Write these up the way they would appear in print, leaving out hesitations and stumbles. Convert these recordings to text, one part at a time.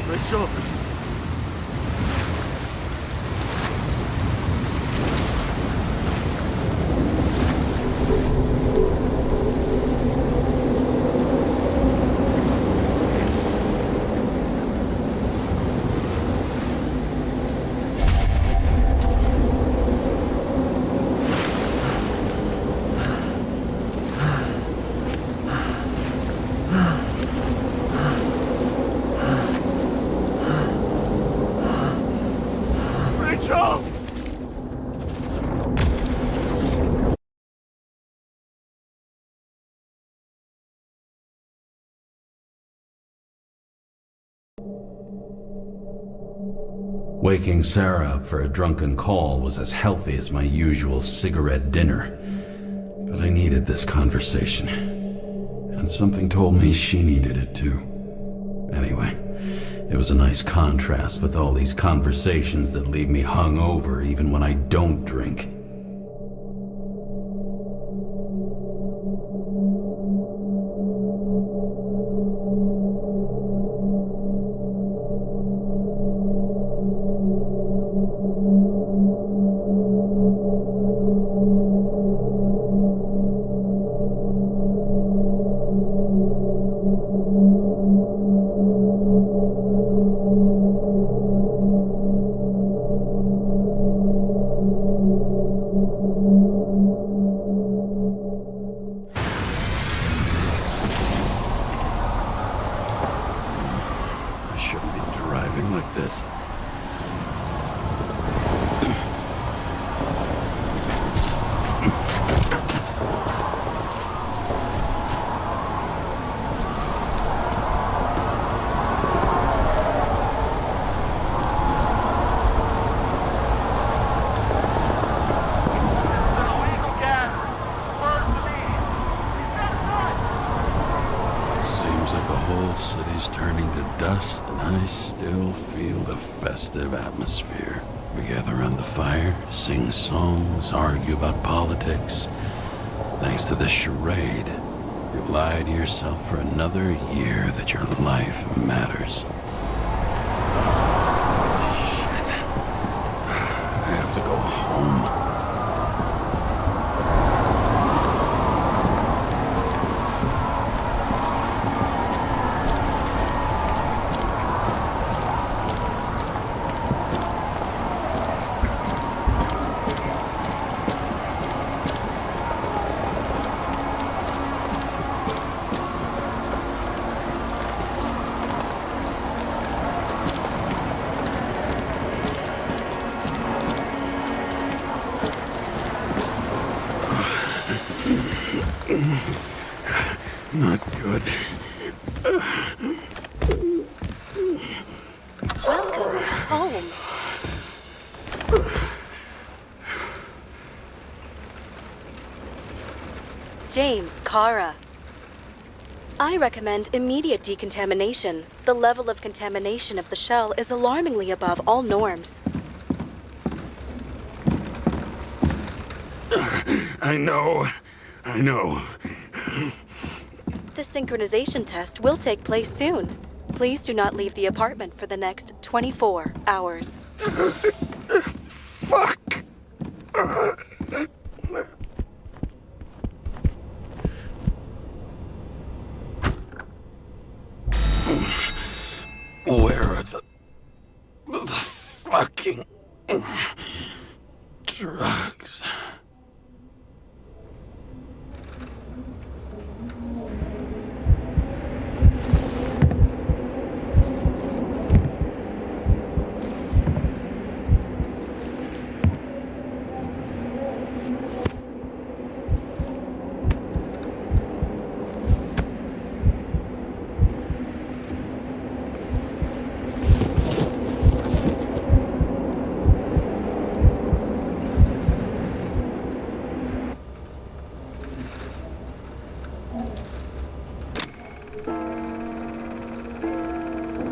Rachel! Rachel! Waking Sarah up for a drunken call was as healthy as my usual cigarette dinner. But I needed this conversation. And something told me she needed it too. Anyway, it was a nice contrast with all these conversations that leave me hungover even when I don't drink. I shouldn't be driving like this. Seems like the whole city's turning to dust, and I still feel the festive atmosphere. We gather around the fire, sing songs, argue about politics. Thanks to this charade, you lie to yourself for another year that your life matters. Shit. I have to go home. Not good. Welcome home. James, Kara. I recommend immediate decontamination. The level of contamination of the shell is alarmingly above all norms. I know. The synchronization test will take place soon. Please do not leave the apartment for the next 24 hours. Fuck! Where are the fucking drugs?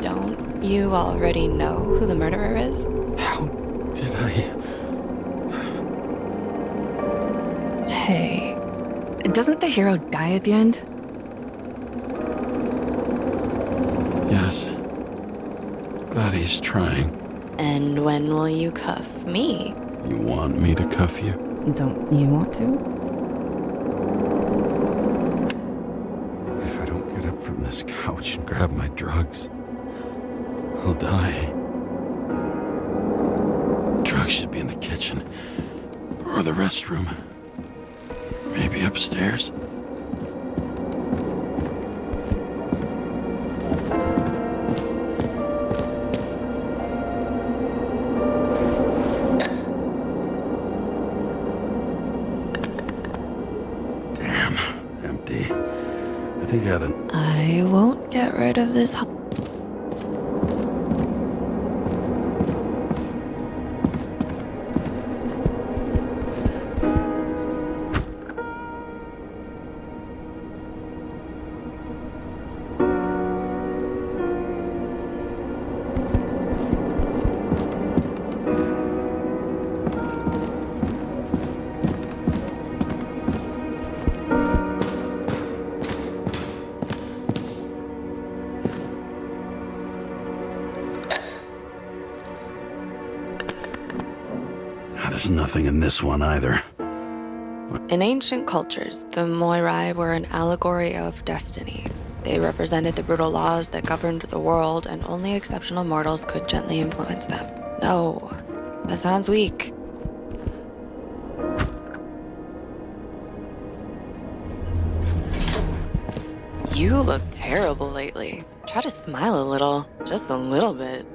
Don't you already know who the murderer is? How did I... Hey, doesn't the hero die at the end? Yes. But he's trying. And when will you cuff me? You want me to cuff you? Don't you want to? If I don't get up from this couch and grab my drugs, I'll die. Drugs should be in the kitchen. Or the restroom. Maybe upstairs. Damn, empty. I think I had an... I won't get rid of this. There's nothing in this one either. In ancient cultures, the Moirai were an allegory of destiny. They represented the brutal laws that governed the world, and only exceptional mortals could gently influence them. No, that sounds weak. You look terrible lately. Try to smile a little, just a little bit.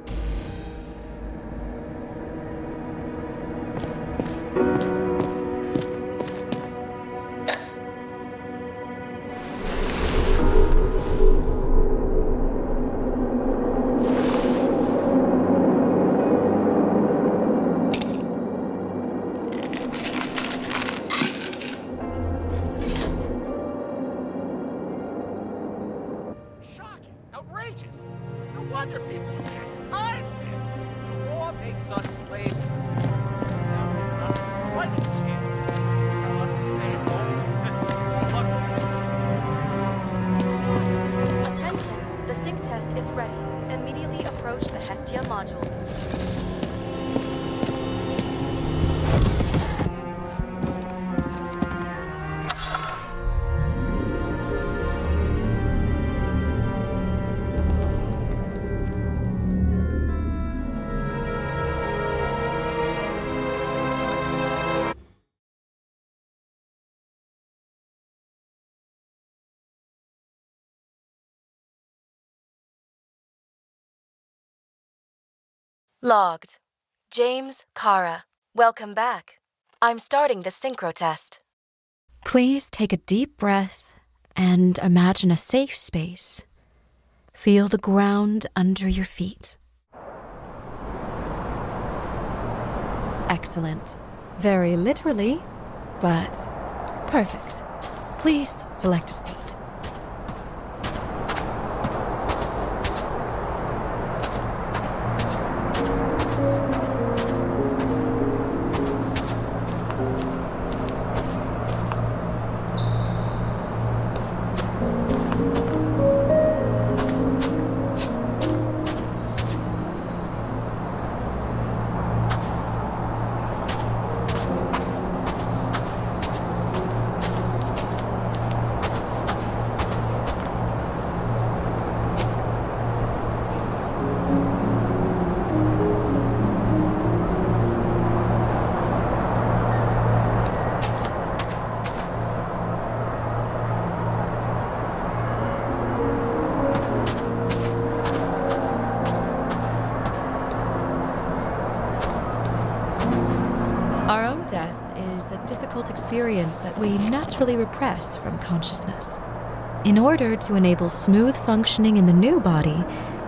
Shocking! Outrageous! No wonder people are pissed. I'm pissed! The law makes us slaves to the system. Now we're not the slightest chance. Just tell us to stay home. Good luck. Attention! The sync test is ready. Immediately approach the Hestia module. Logged. James, Kara, welcome back. I'm starting the synchro test. Please take a deep breath and imagine a safe space. Feel the ground under your feet. Excellent. Very literally, but perfect. Please select a seat. Our own death is a difficult experience that we naturally repress from consciousness. In order to enable smooth functioning in the new body,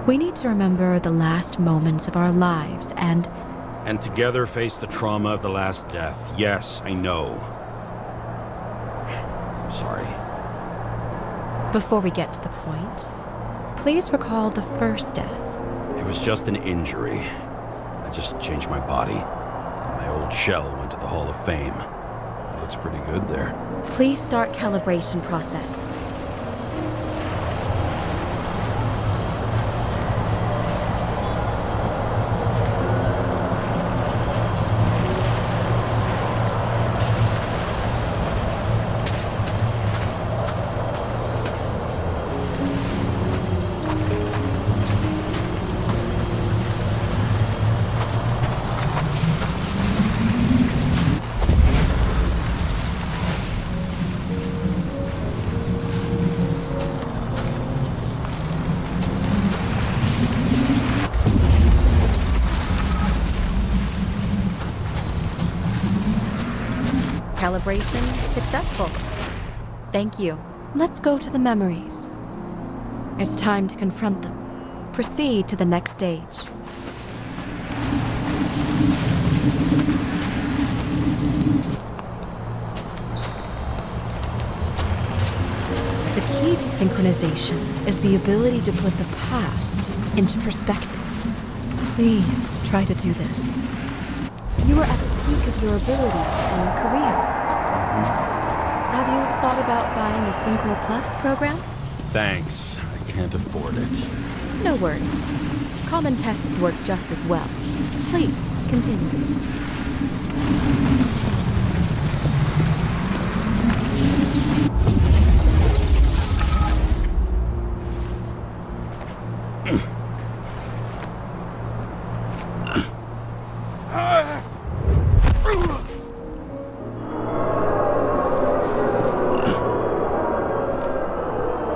we need to remember the last moments of our lives and together face the trauma of the last death. Yes, I know. I'm sorry. before we get to the point, please recall the first death. It was just an injury. I just changed my body. My old shell went to the Hall of Fame. It looks pretty good there. Please start calibration process. Calibration successful. Thank you. Let's go to the memories. It's time to confront them. Proceed to the next stage. The key to synchronization is the ability to put the past into perspective. Please try to do this. You are at the peak of your abilities and career. Have you thought about buying a Synchro Plus program? Thanks. I can't afford it. No worries. Common tests work just as well. Please, continue.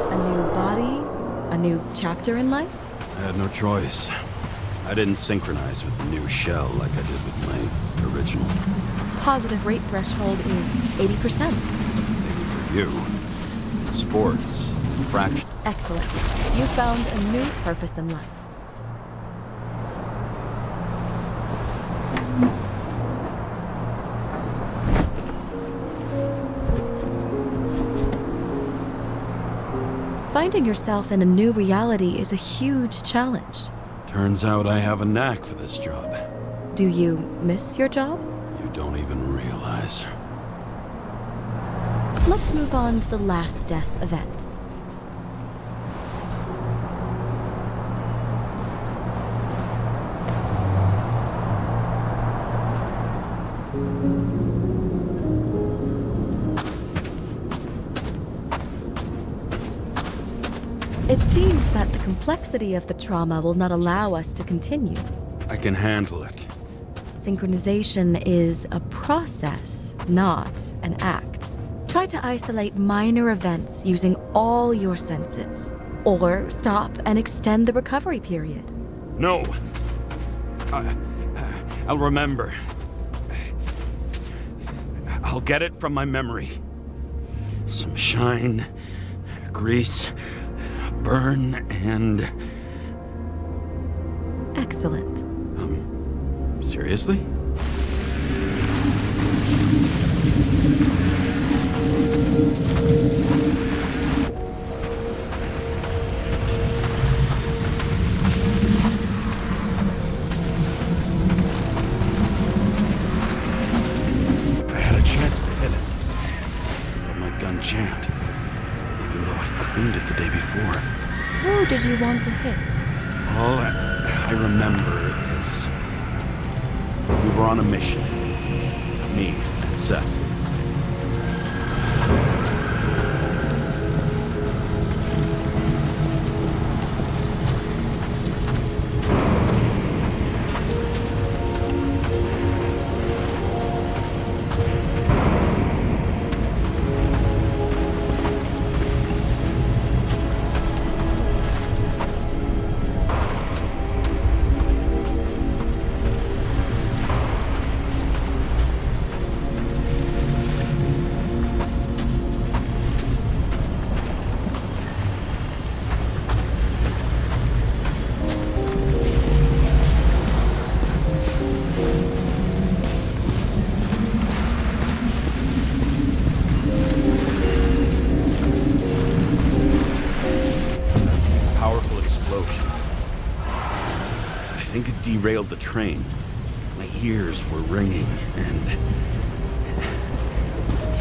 A new body, a new chapter in life? I had no choice. I didn't synchronize with the new shell like I did with my original. Positive rate threshold is 80%. Maybe for you. In sports, fraction. Excellent. You found a new purpose in life. Finding yourself in a new reality is a huge challenge. Turns out I have a knack for this job. Do you miss your job? You don't even realize. Let's move on to the last death event. It seems that the complexity of the trauma will not allow us to continue. I can handle it. Synchronization is a process, not an act. Try to isolate minor events using all your senses, or stop and extend the recovery period. No! I'll remember. I'll get it from my memory. Some shine, grease, burn, and... Excellent. Seriously? I had a chance to hit it. But my gun jammed. Even though I cleaned it the day before. Who did you want to hit? All I remember is we were on a mission. Me and Seth. I think it derailed the train. My ears were ringing, and...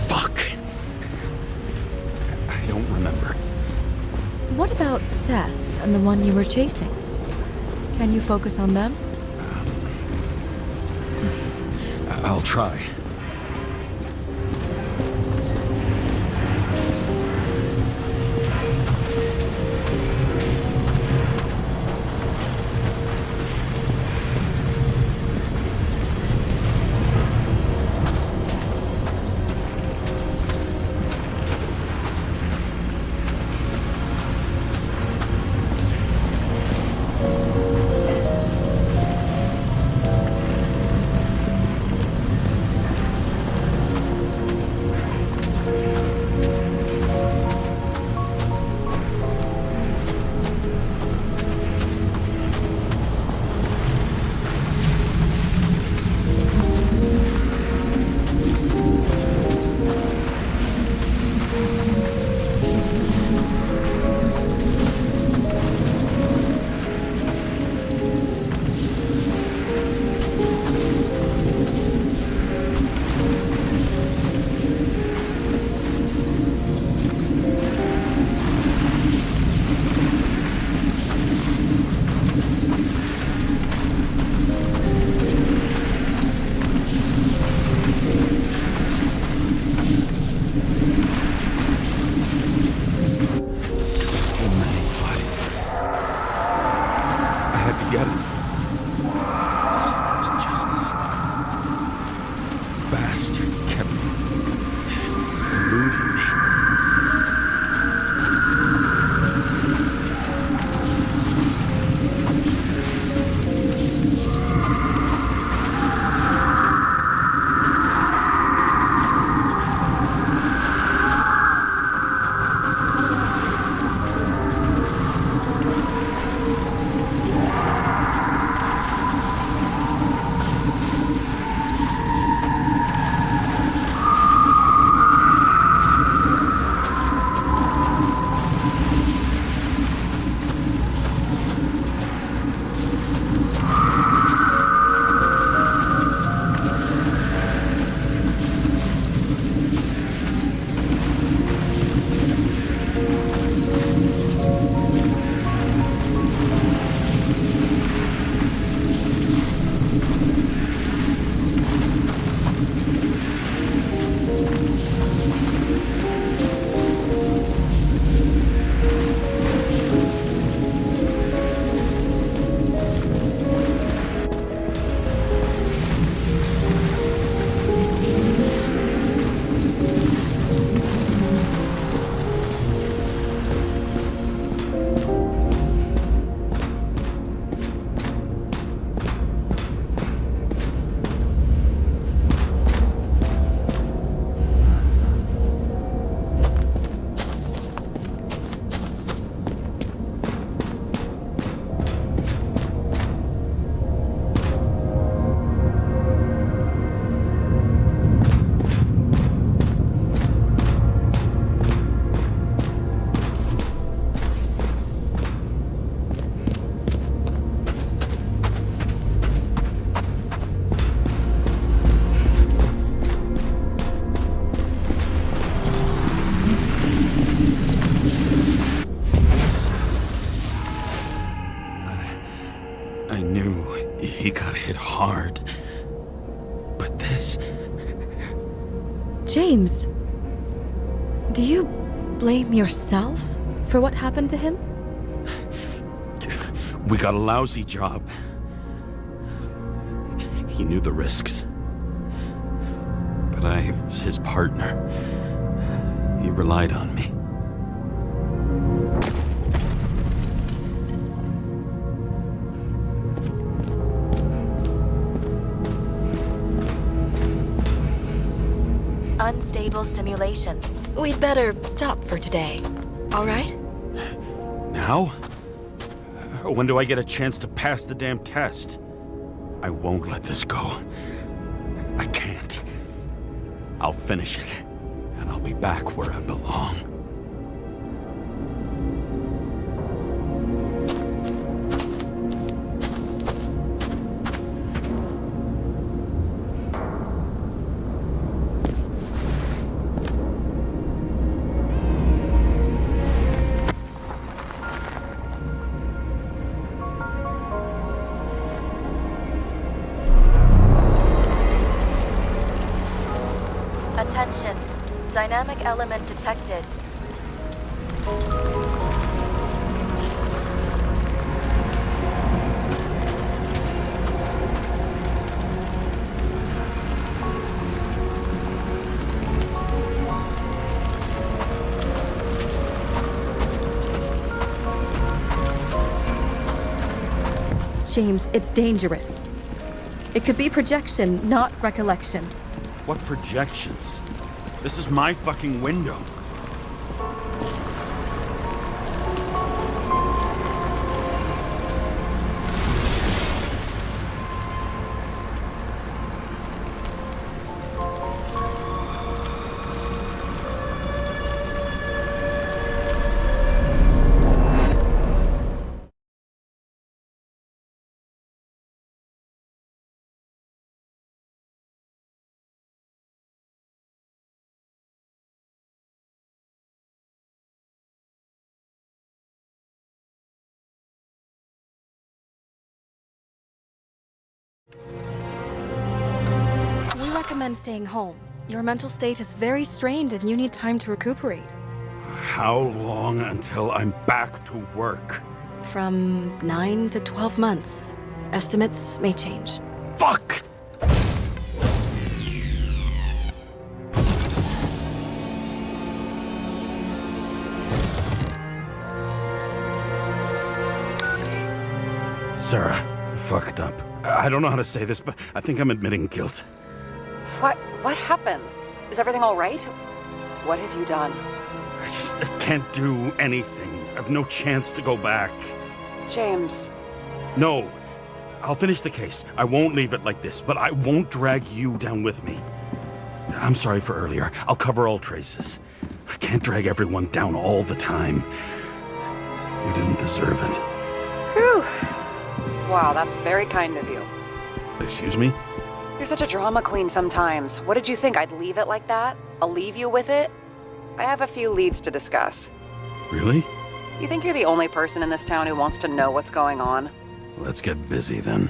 Fuck! I don't remember. What about Seth and the one you were chasing? Can you focus on them? I'll try. went to get him. Dispense justice. Bastard kept eluding me. I knew he got hit hard. But this... James, do you blame yourself for what happened to him? We got a lousy job. He knew the risks. But I was his partner. He relied on me. Unstable simulation. We'd better stop for today. All right? Now? When do I get a chance to pass the damn test? I won't let this go. I can't. I'll finish it, and I'll be back where I belong. Attention. Dynamic element detected. James, it's dangerous. It could be projection, not recollection. What projections? This is my fucking window. We recommend staying home. Your mental state is very strained and you need time to recuperate. How long until I'm back to work? from 9 to 12 months. Estimates may change. Fuck! Sarah, I fucked up. I don't know how to say this, but I think I'm admitting guilt. What happened? Is everything all right? What have you done? I can't do anything. I have no chance to go back. James. No. I'll finish the case. I won't leave it like this, but I won't drag you down with me. I'm sorry for earlier. I'll cover all traces. I can't drag everyone down all the time. You didn't deserve it. Whew. Wow, that's very kind of you. Excuse me? You're such a drama queen sometimes. What did you think, I'd leave it like that? I'll leave you with it? I have a few leads to discuss. Really? You think you're the only person in this town who wants to know what's going on? Let's get busy then.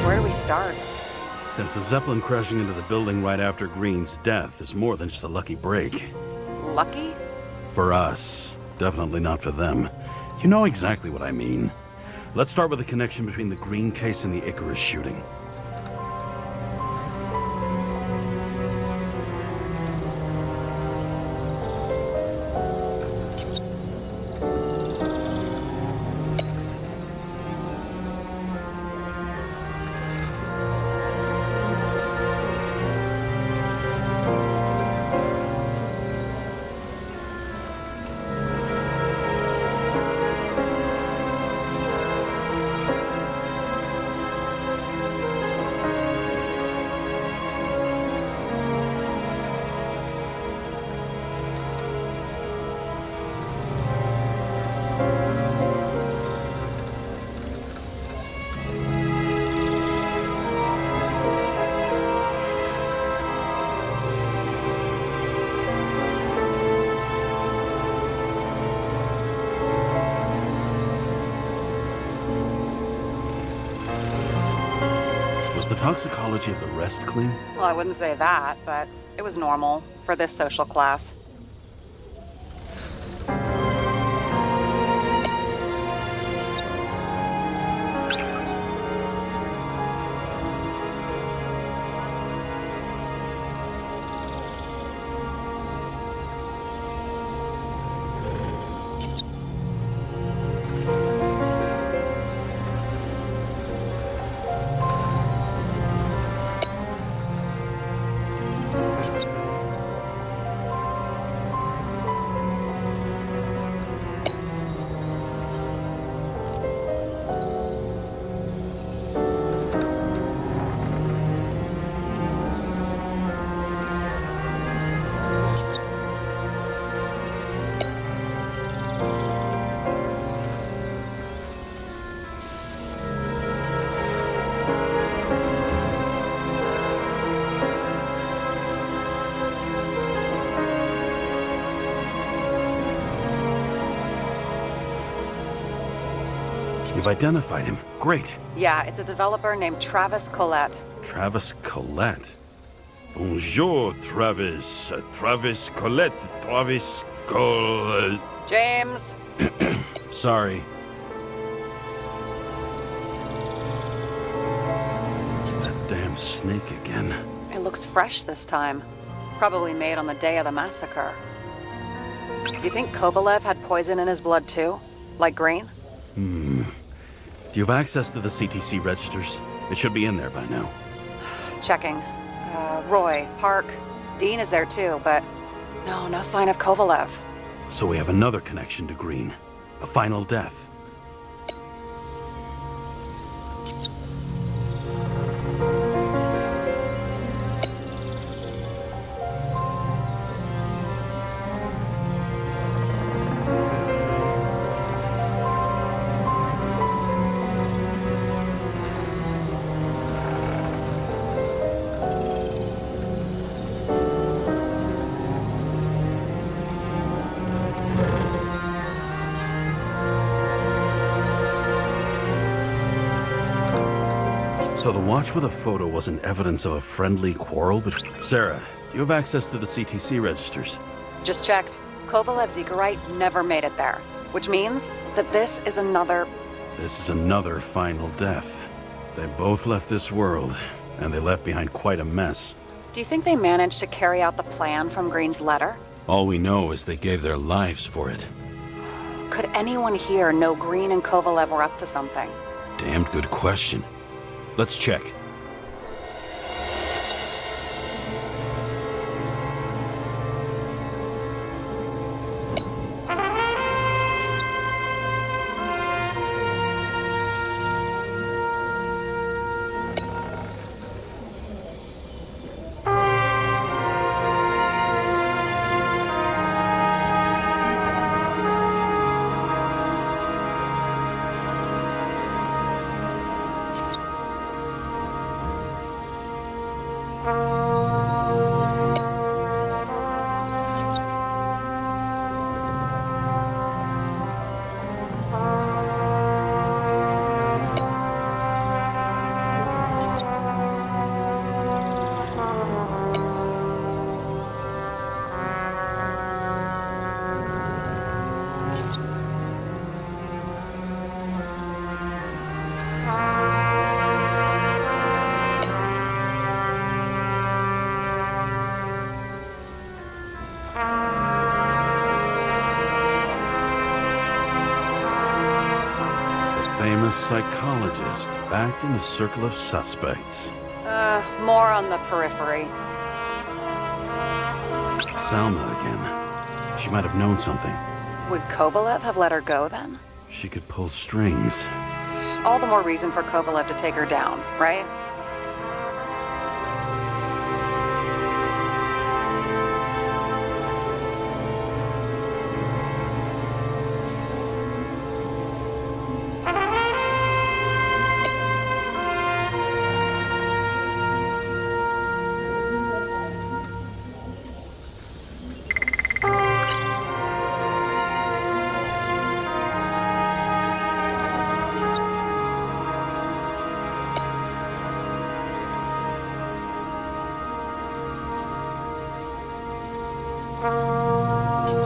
Where do we start? Since the Zeppelin crashing into the building right after Green's death is more than just a lucky break. Lucky? For us. Definitely not for them. You know exactly what I mean. Let's start with the connection between the Green case and the Icarus shooting. Was the toxicology of the rest clean? Well, I wouldn't say that, but it was normal for this social class. You've identified him. Great. Yeah, it's a developer named Travis Collette. Travis Collette. Bonjour, Travis. Travis Collette. Travis James! Sorry. That damn snake again. It looks fresh this time. Probably made on the day of the massacre. You think Kovalev had poison in his blood too? Like Green? Do you have access to the CTC registers? It should be in there by now. Checking. Roy, Park, Dean is there too, but no sign of Kovalev. So we have another connection to Green. A final death. So the watch with a photo wasn't evidence of a friendly quarrel between... Sarah, do you have access to the CTC registers? Just checked. Kovalev's Zegarite never made it there, which means that this is another... This is another final death. They both left this world, and they left behind quite a mess. Do you think they managed to carry out the plan from Green's letter? All we know is they gave their lives for it. Could anyone here know Green and Kovalev were up to something? Damned good question. Let's check. Famous psychologist, back in the circle of suspects. More on the periphery. Salma again. She might have known something. Would Kovalev have let her go then? She could pull strings. All the more reason for Kovalev to take her down, right?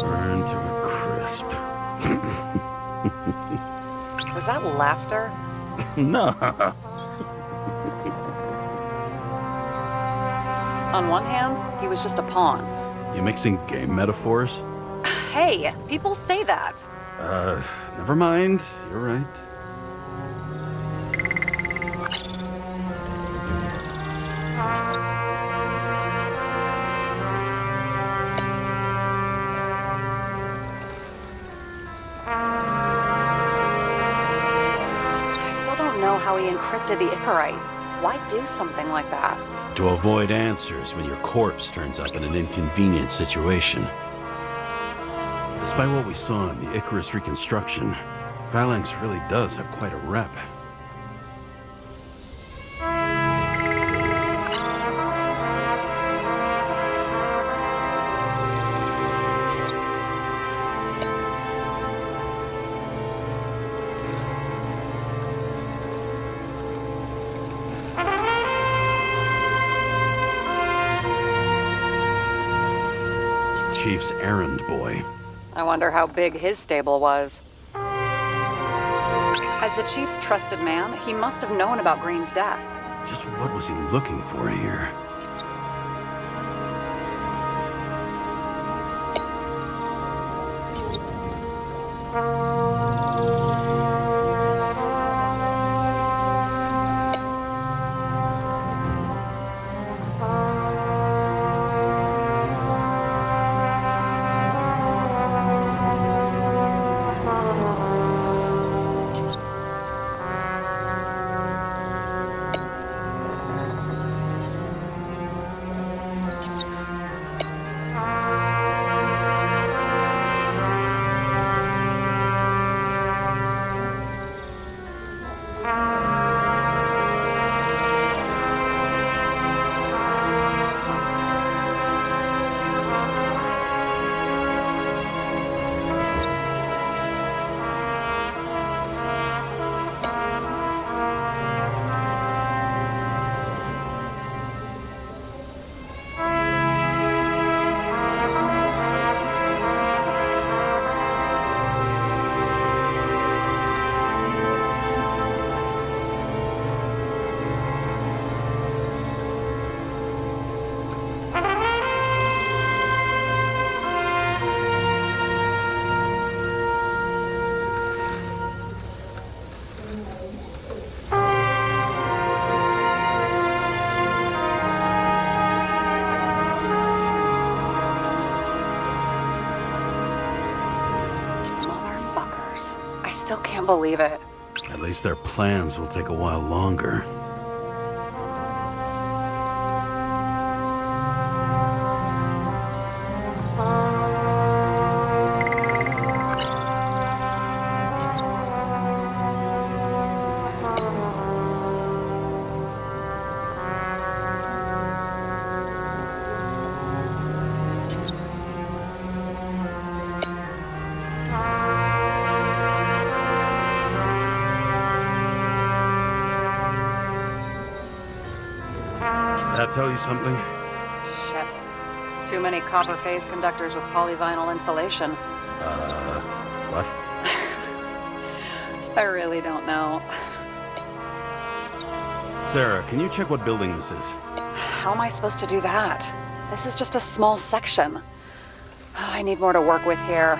Burn to a crisp. Was that laughter? No. On one hand, he was just a pawn. You mixing game metaphors? Hey, people say that. Never mind. You're right. I still don't know how he encrypted the Icarite. Why do something like that? To avoid answers when your corpse turns up in an inconvenient situation. Despite what we saw in the Icarus reconstruction, Phalanx really does have quite a rep. chief's errand boy. I wonder how big his stable was. As the chief's trusted man, he must have known about Green's death. Just what was he looking for here? Motherfuckers. I still can't believe it. At least their plans will take a while longer. That tell you something? Shit. Too many copper phase conductors with polyvinyl insulation. What? I really don't know. Sarah, can you check what building this is? How am I supposed to do that? This is just a small section. I need more to work with here.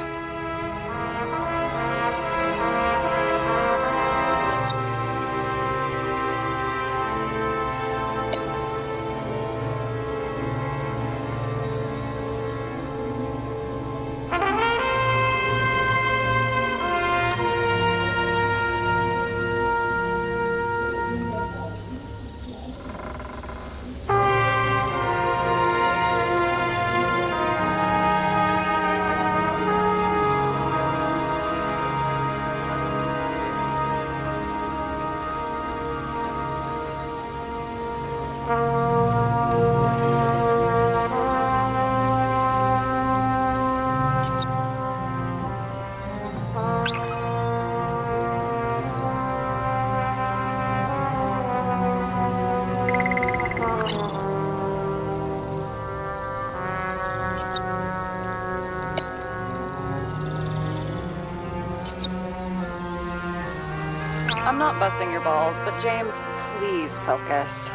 I'm not busting your balls, but James, please focus.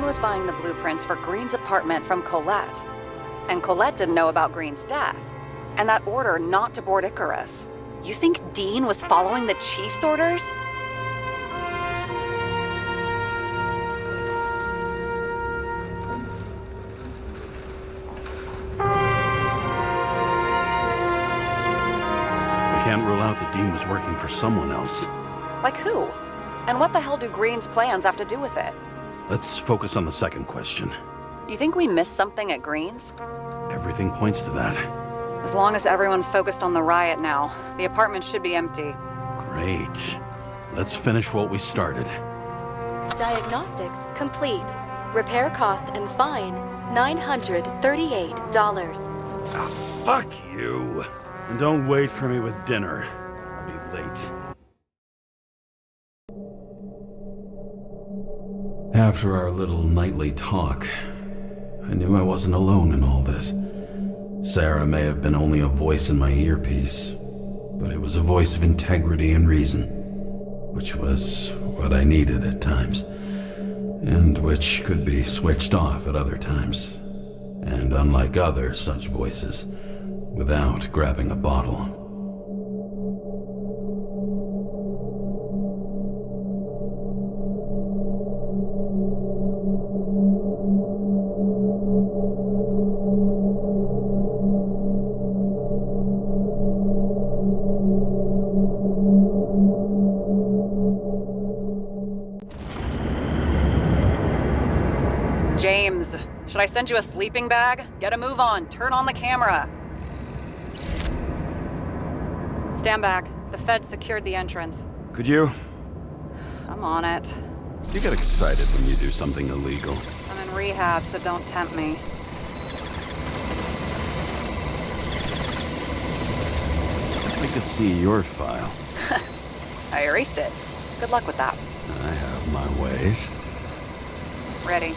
Dean was buying the blueprints for Green's apartment from Colette. And Colette didn't know about Green's death. And that order not to board Icarus. You think Dean was following the Chief's orders? We can't rule out that Dean was working for someone else. Like who? And what the hell do Green's plans have to do with it? Let's focus on the second question. You think we missed something at Green's? Everything points to that. As long as everyone's focused on the riot now, the apartment should be empty. Great. Let's finish what we started. Diagnostics complete. Repair cost and fine $938. Ah, fuck you. And don't wait for me with dinner. I'll be late. After our little nightly talk, I knew I wasn't alone in all this. Sarah may have been only a voice in my earpiece, but it was a voice of integrity and reason, which was what I needed at times, and which could be switched off at other times, and unlike other such voices, without grabbing a bottle. James, should I send you a sleeping bag? Get a move on. Turn on the camera. Stand back. The Fed secured the entrance. Could you? I'm on it. You get excited when you do something illegal. I'm in rehab, so don't tempt me. I'd like to see your file. I erased it. Good luck with that. I have my ways. Ready.